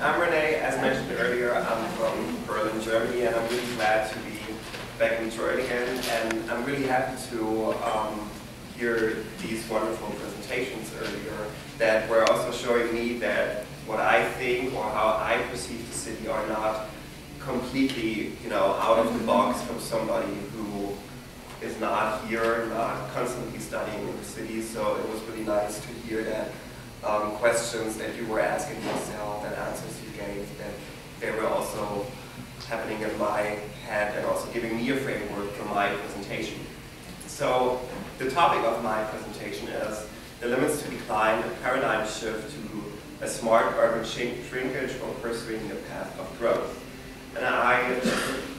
I'm Rene. As mentioned earlier, I'm from Berlin, Germany, and I'm really glad to be back in Detroit again. And I'm really happy to hear these wonderful presentations earlier that were also showing me that what I think or how I perceive the city are not completely, out of the box from somebody who is not here, not constantly studying in the city. So it was really nice to hear that questions that you were asking yourself and answers you gave, that they were also happening in my head and also giving me a framework for my presentation. So the topic of my presentation is the limits to decline, a paradigm shift to a smart urban shrinkage or pursuing a path of growth. And I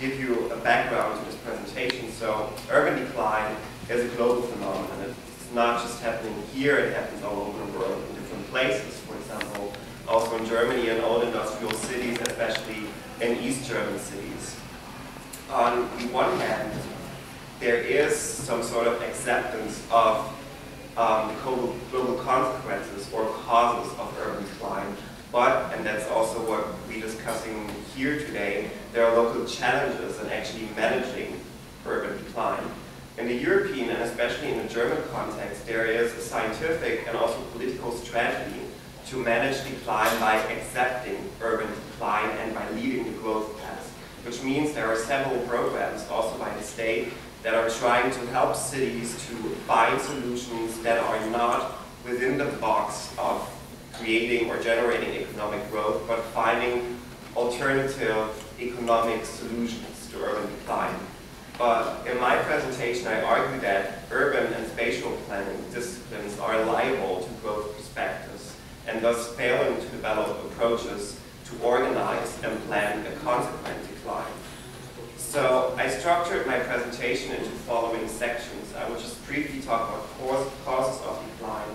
give you a background to this presentation. So urban decline is a global phenomenon. It's not just happening here, it happens all over the world in different places. For example, also in Germany and old industrial cities, especially in East German cities. On the one hand, there is some sort of acceptance of the global consequences or causes of urban decline. But, and that's also what we're discussing here today, there are local challenges in actually managing urban decline. In the European and especially in the German context, there is a scientific and also political strategy to manage decline by accepting urban decline and by leading the growth path, which means there are several programs also by the state that are trying to help cities to find solutions that are not within the box of creating or generating economic growth, but finding alternative economic solutions to urban decline. But in my presentation, I argue that urban and spatial planning disciplines are liable to growth perspectives and thus failing to develop approaches to organize and plan a consequent decline. So I structured my presentation into following sections. I will just briefly talk about causes of decline,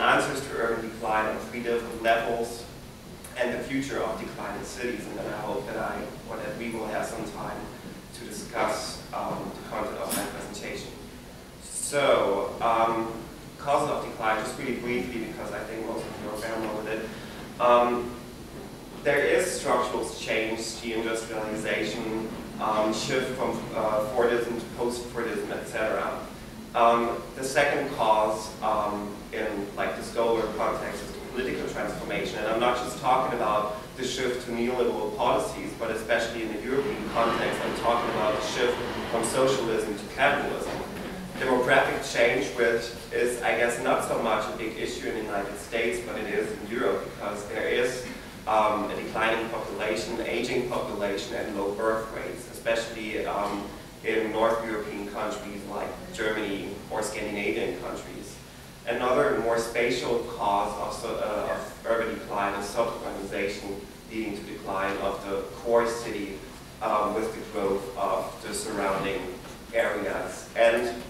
answers to urban decline on 3 different levels, and the future of decline in cities. And then I hope that we will have some time to discuss the content of my presentation. So, causes of decline, just really briefly, because I think most of you are familiar with it. There is structural change, deindustrialization, shift from Fordism to post-Fordism, etc. The second cause in the scholar context is the political transformation, and I'm not just talking about the shift to neoliberal policies, but especially in the European context, I'm talking about the shift from socialism to capitalism. Demographic change, which is, I guess, not so much a big issue in the United States, but it is in Europe, because there is a declining population, aging population, and low birth rates, especially in North European countries like Germany or Scandinavian countries. Another more spatial cause of urban decline is suburbanization, leading to decline of the core city with the growth of the surrounding areas, and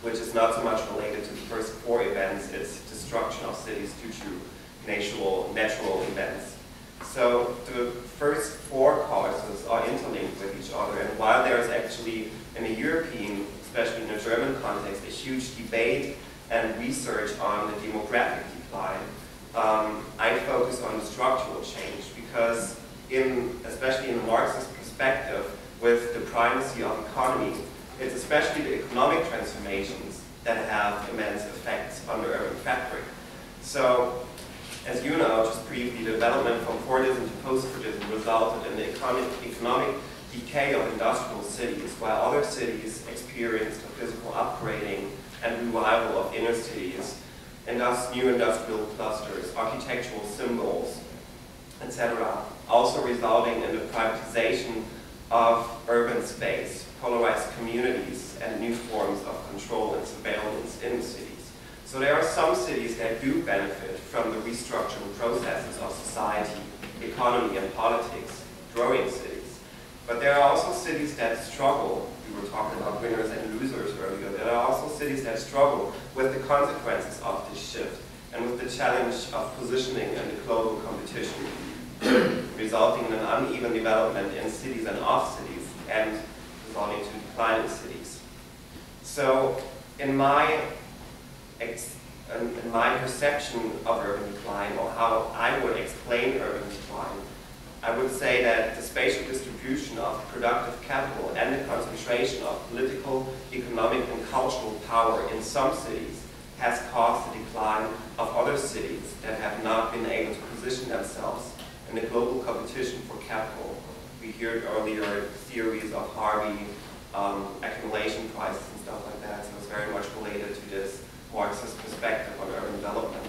which is not so much related to the first 4 events, it's destruction of cities due to natural events. So the first 4 causes are interlinked with each other, and while there is actually in the European, especially in the German context, a huge debate and research on the demographic decline, I focus on the structural change because especially in the Marxist perspective, with the primacy of economy, it's especially the economic transformations that have immense effects on the urban fabric. So, as you know, just briefly, the development from Fordism to post-Fordism resulted in the economic decay of industrial cities, while other cities experienced a physical upgrading and revival of inner cities, and thus new industrial clusters, architectural symbols, etc., also resulting in the privatization of urban space, polarized communities, and new forms of control and surveillance in cities. So there are some cities that do benefit from the restructuring processes of society, economy, and politics, growing cities. But there are also cities that struggle. We were talking about winners and losers earlier. There are also cities that struggle with the consequences of this shift and with the challenge of positioning in the global competition, resulting in an uneven development in cities and off cities, and resulting to decline in cities. So, in my perception of urban decline, or how I would explain urban decline, would say that the spatial distribution of productive capital and the concentration of political, economic, and cultural power in some cities has caused the decline of other cities that have not been able to position themselves in the global competition for capital. We heard earlier theories of Harvey, accumulation prices and stuff like that, so it's very much related to this Marxist perspective on urban development.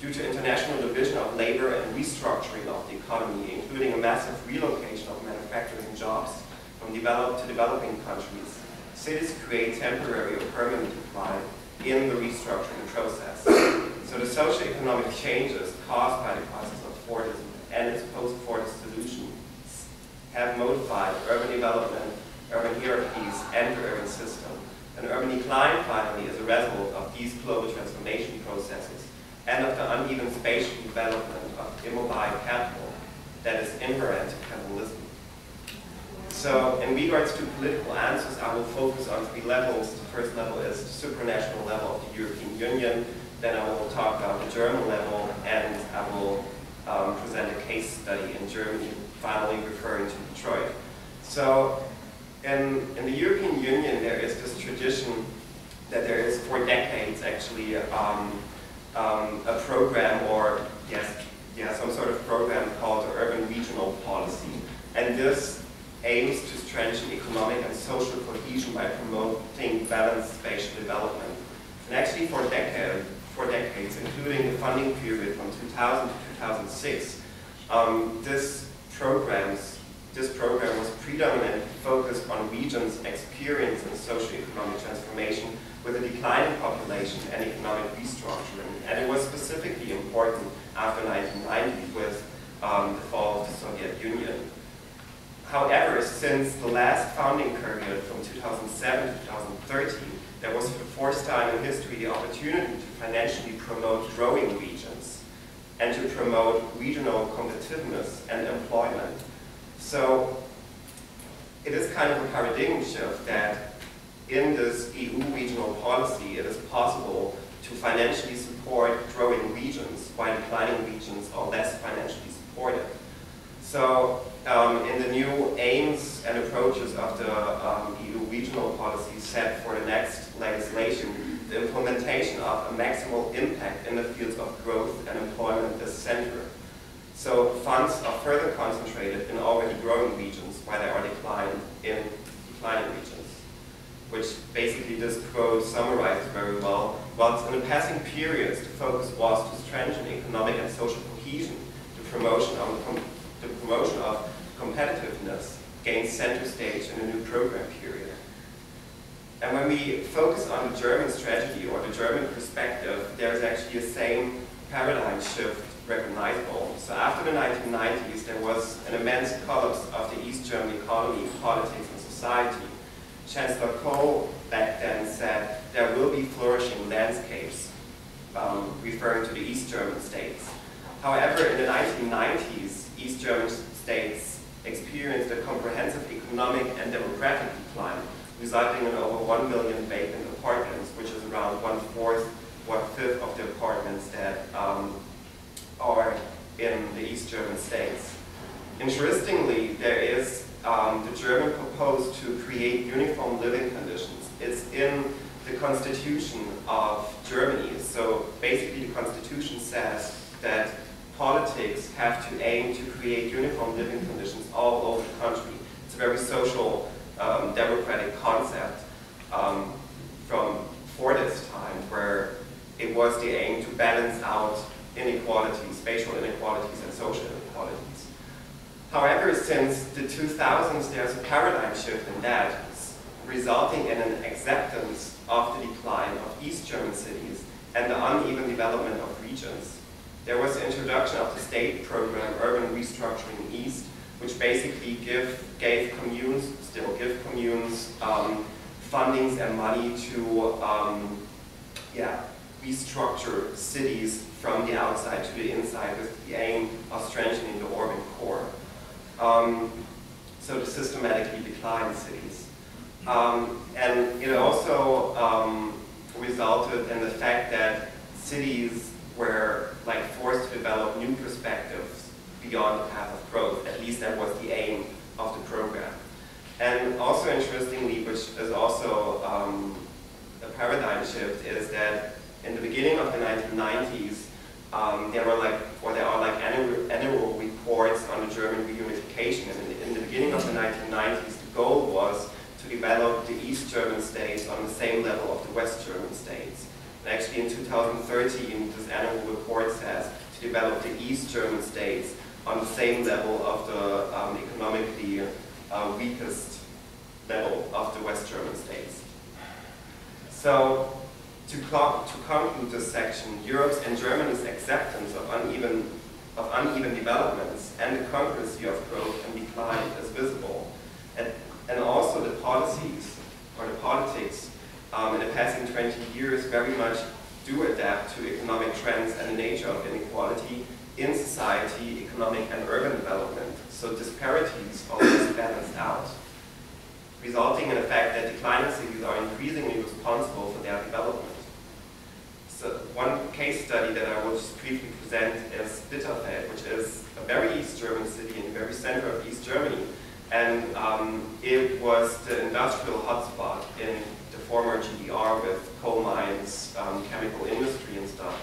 Due to international division of labor and restructuring of the economy, including a massive relocation of manufacturing jobs from developed to developing countries, cities create temporary or permanent decline in the restructuring process. So the socio-economic changes caused by the process of Fordism and its post-Fordist solutions have modified urban development, urban hierarchies, and the urban system. And urban decline, finally, is a result of these global transformation processes and of the uneven spatial development of immobile capital that is inherent to capitalism. So, in regards to political answers, I will focus on 3 levels. The first level is the supranational level of the European Union. Then I will talk about the German level, and I will present a case study in Germany, finally referring to Detroit. So, in the European Union, there is this tradition that there is, for decades actually, a program, or some sort of program called the Urban Regional Policy. And this aims to strengthen economic and social cohesion by promoting balanced spatial development. And actually for decades, including the funding period from 2000 to 2006, this program was predominantly focused on regions experiencing socioeconomic transformation with a declining population and economic restructuring. And it was specifically important after 1990 with the fall of the Soviet Union. However, since the last founding period from 2007 to 2013, there was for the first time in history the opportunity to financially promote growing regions and to promote regional competitiveness and employment. So it is kind of a paradigm shift that in this EU regional policy, it is possible to financially support growing regions while declining regions are less financially supported. So in the new aims and approaches of the EU regional policy set for the next legislation, the implementation of a maximal impact in the fields of growth and employment is central. So funds are further concentrated in already growing regions while they are declining in declining regions, which basically this quote summarizes very well. Whilst in the passing periods, the focus was to strengthen economic and social cohesion, the promotion of competitiveness gained center stage in the new program period. And when we focus on the German strategy or the German perspective, there is actually a same paradigm shift recognizable. So after the 1990s, there was an immense collapse of the East German economy, politics, and society. Chancellor Kohl back then said there will be flourishing landscapes, referring to the East German states. However, in the 1990s, East German states experienced a comprehensive economic and demographic decline, resulting in over 1 million vacant apartments, which is around 1/5 of the apartments that are in the East German states. Interestingly, there is the German proposed to create uniform living conditions. It's in the constitution of Germany. So basically the constitution says that politics have to aim to create uniform living conditions all over the country. It's a very social democratic concept for this time, where it was the aim to balance out inequalities, spatial inequalities and social inequalities. However, since the 2000s, there's a paradigm shift in that, resulting in an acceptance of the decline of East German cities and the uneven development of regions. There was the introduction of the state program, Urban Restructuring East, which basically gave communes, still give communes, fundings and money to restructure cities from the outside to the inside with the aim of strengthening the urban core. So to systematically decline cities. And it also resulted in the fact that cities were forced to develop new perspectives beyond the path of growth. At least that was the aim of the program. And also interestingly, which is also a paradigm shift, is that in the beginning of the 1990s, there are annual reports on the German reunification. And in the beginning of the 1990s, the goal was to develop the East German states on the same level of the West German states. And actually in 2013, this annual report says to develop the East German states on the same level of the economically weakest level of the West German states. So, to conclude this section, Europe's and Germany's acceptance of uneven developments and the concurrency of growth and decline is visible. And also the policies, or the politics, in the passing 20 years very much do adapt to economic trends and the nature of inequality in society, economic and urban development. So disparities are always balanced out, resulting in the fact that declining cities are increasingly responsible for their development. So one case study that I will just briefly present is Bitterfeld, which is a very East German city in the very center of East Germany. And it was the industrial hotspot in the former GDR with coal mines, chemical industry and stuff.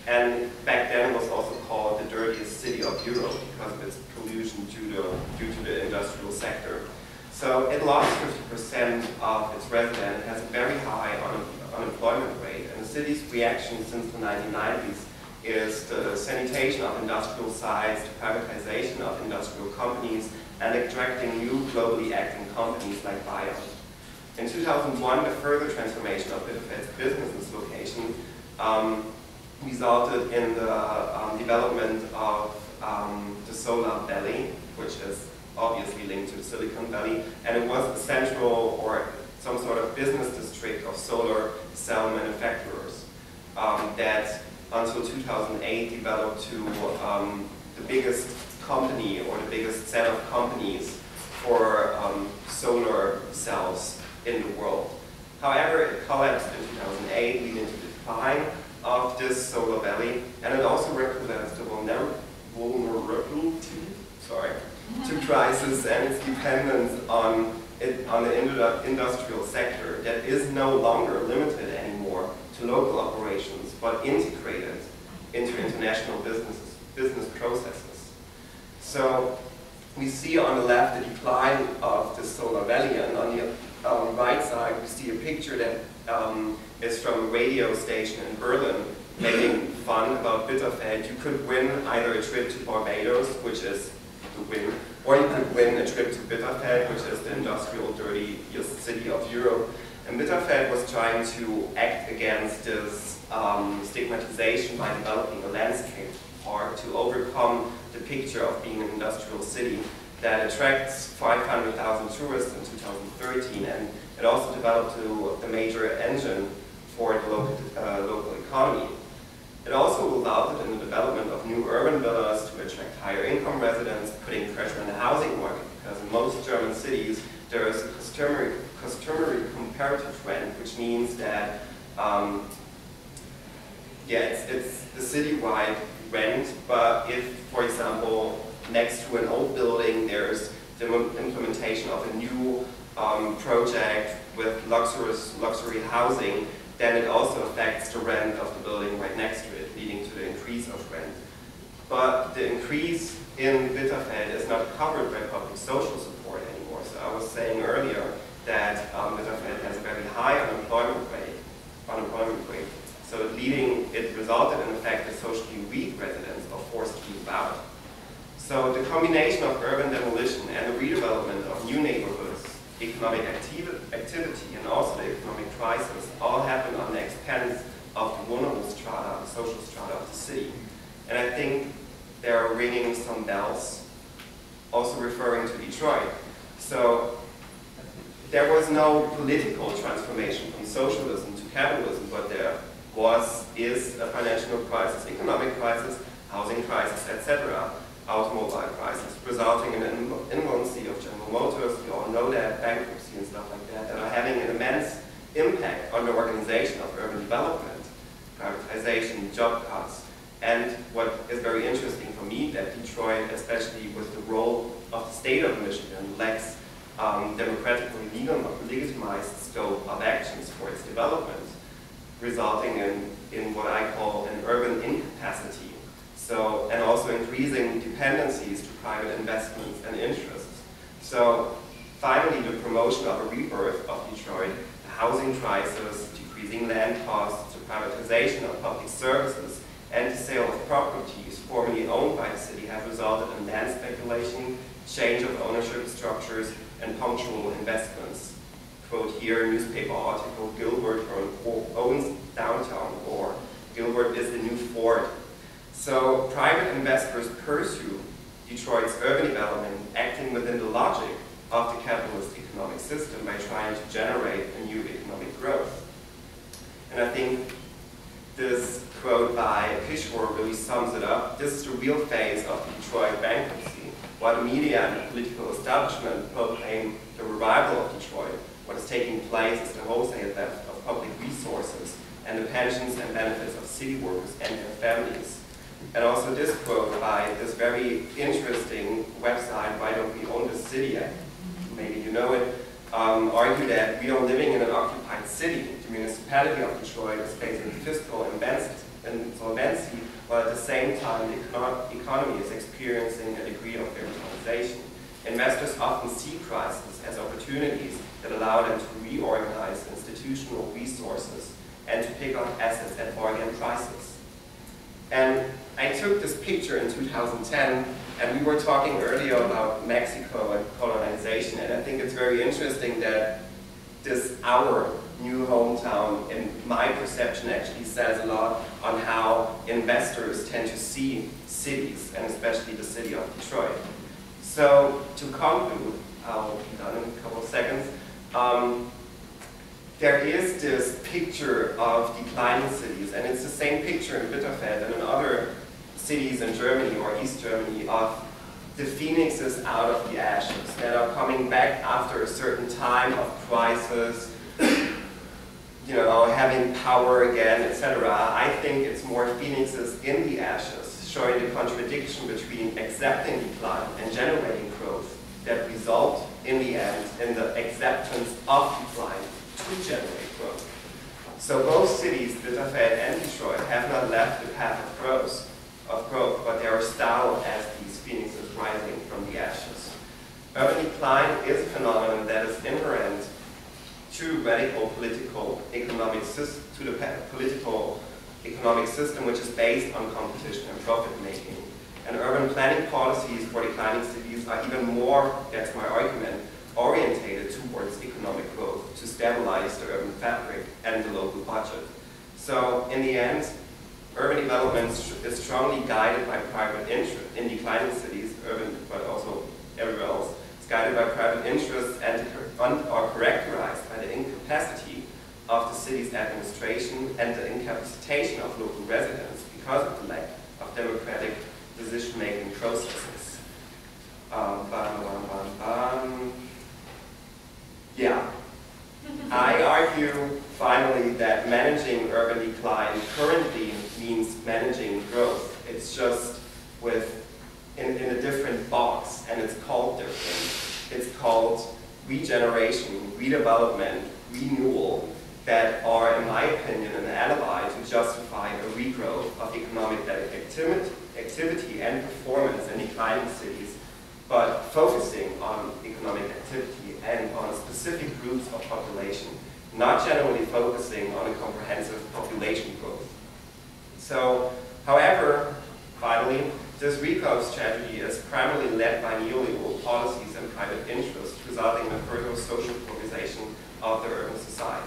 And back then it was also called the dirtiest city of Europe because of its pollution due to the industrial sector. So it lost 50% of its residents. It has a very high unemployment rate. And the city's reaction since the 1990s is the sanitation of industrial sites, the privatization of industrial companies, and attracting new globally acting companies like Bayer. In 2001, the further transformation of Bitterfeld's business location resulted in the development of the Solar Valley, which is obviously linked to the Silicon Valley, and it was the central or some sort of business district of solar cell manufacturers that until 2008 developed to the biggest company or the biggest set of companies for solar cells in the world. However, it collapsed in 2008, leading to the decline of this Solar Valley, and it also represents the vulnerability to crisis and its dependence on the industrial sector that is no longer limited anymore to local operations, but integrated into international business processes. So we see on the left the decline of the Solar Valley, and on the right side we see a picture that is from a radio station in Berlin making fun about Bitterfeld. You could win either a trip to Barbados, which is the win, or you could win a trip to Bitterfeld, which is the industrial dirtiest city of Europe. And Bitterfeld was trying to act against this stigmatization by developing a landscape park to overcome the picture of being an industrial city that attracts 500,000 tourists in 2013, and it also developed to the major engine for the local economy. It also resulted in the development of new urban villas to attract higher income residents, putting pressure on the housing market, because in most German cities there is a customary comparative rent, which means that it's the citywide rent, but if, for example, next to an old building there's the implementation of a new project with luxury housing, then it also affects the rent of the building right next to it, leading to the increase of rent. But the increase in Bitterfeld is not covered by public social support anymore. So I was saying earlier that Bitterfeld has a very high unemployment rate. So it resulted in the fact that socially weak residents are forced to move out. So the combination of urban demolition and the redevelopment of new neighborhoods, economic activity, and also the economic crisis all happen on the expense of the vulnerable strata, the social strata of the city. And I think they're ringing some bells, also referring to Detroit. So there was no political transformation from socialism to capitalism, but there is a financial crisis, economic crisis, housing crisis, etc., automobile crisis, resulting in an insolvency of General Motors. We all know that, bankruptcy and stuff like that are having an immense impact on the organization of urban development, privatization, job cuts, and what is very interesting for me, that Detroit is especially with the role of the state of Michigan, lacks democratically legitimized scope of actions for its development, resulting in what I call an urban incapacity. So, and also increasing dependencies to private investments and interests. So, finally, the promotion of a rebirth of Detroit, the housing crisis, decreasing land costs, the privatization of public services, and the sale of properties formerly owned by the city have resulted in land speculation, change of ownership structures, and punctual investments. Quote here, newspaper article, Gilbert owns downtown, or Gilbert is the new Ford. So private investors pursue Detroit's urban development, acting within the logic of the capitalist economic system by trying to generate a new economic growth. And I think this quote by Kishore really sums it up. This is the real phase of the Detroit bankruptcy. While the media and the political establishment proclaim the revival of Detroit, what is taking place is the wholesale theft of public resources and the pensions and benefits of city workers and their families. And also this quote by this very interesting website, Why Don't We Own This City? Maybe you know it, argue that we are living in an occupied city. The municipality of Detroit is facing fiscal insolvency, while at the same time the economy is experiencing a degree of revitalization. Investors often see crises as opportunities that allow them to reorganize institutional resources and to pick up assets at bargain prices. And I took this picture in 2010, and we were talking earlier about Mexico and colonization, and I think it's very interesting that this, our new hometown, in my perception, actually says a lot on how investors tend to see cities, and especially the city of Detroit. So, to conclude, I'll be done in a couple of seconds. There is this picture of declining cities, and it's the same picture in Bitterfeld and in other cities in Germany or East Germany of the phoenixes out of the ashes that are coming back after a certain time of crisis, you know, having power again, etc. I think it's more phoenixes in the ashes, showing the contradiction between accepting decline and generating growth that result in the end in the acceptance of decline to generate growth. So both cities, Bitterfeld and Detroit, have not left the path of growth, but they are styled as these phoenixes rising from the ashes. Urban decline is a phenomenon that is inherent to radical political economic system, which is based on competition and profit making. And urban planning policies for declining cities are even more, that's my argument, orientated towards economic growth to stabilize the urban fabric and the local budget. So in the end, urban development is strongly guided by private interest in declining cities, urban, but also everywhere else. It's guided by private interests and are characterized by the incapacity of the city's administration and the incapacitation of local residents because of the lack of democratic decision-making processes. Yeah. I argue, finally, that managing urban decline currently means managing growth. It's just in a different box, and it's called different. It's called regeneration, redevelopment, renewal, that are, in my opinion, an alibi to justify a regrowth of economic activity and performance in declining cities, but focusing on economic activity and on specific groups of population, not generally focusing on a comprehensive population growth. So, however, finally, this regrowth strategy is primarily led by neoliberal policies and private interests, resulting in a further social polarization of the urban society.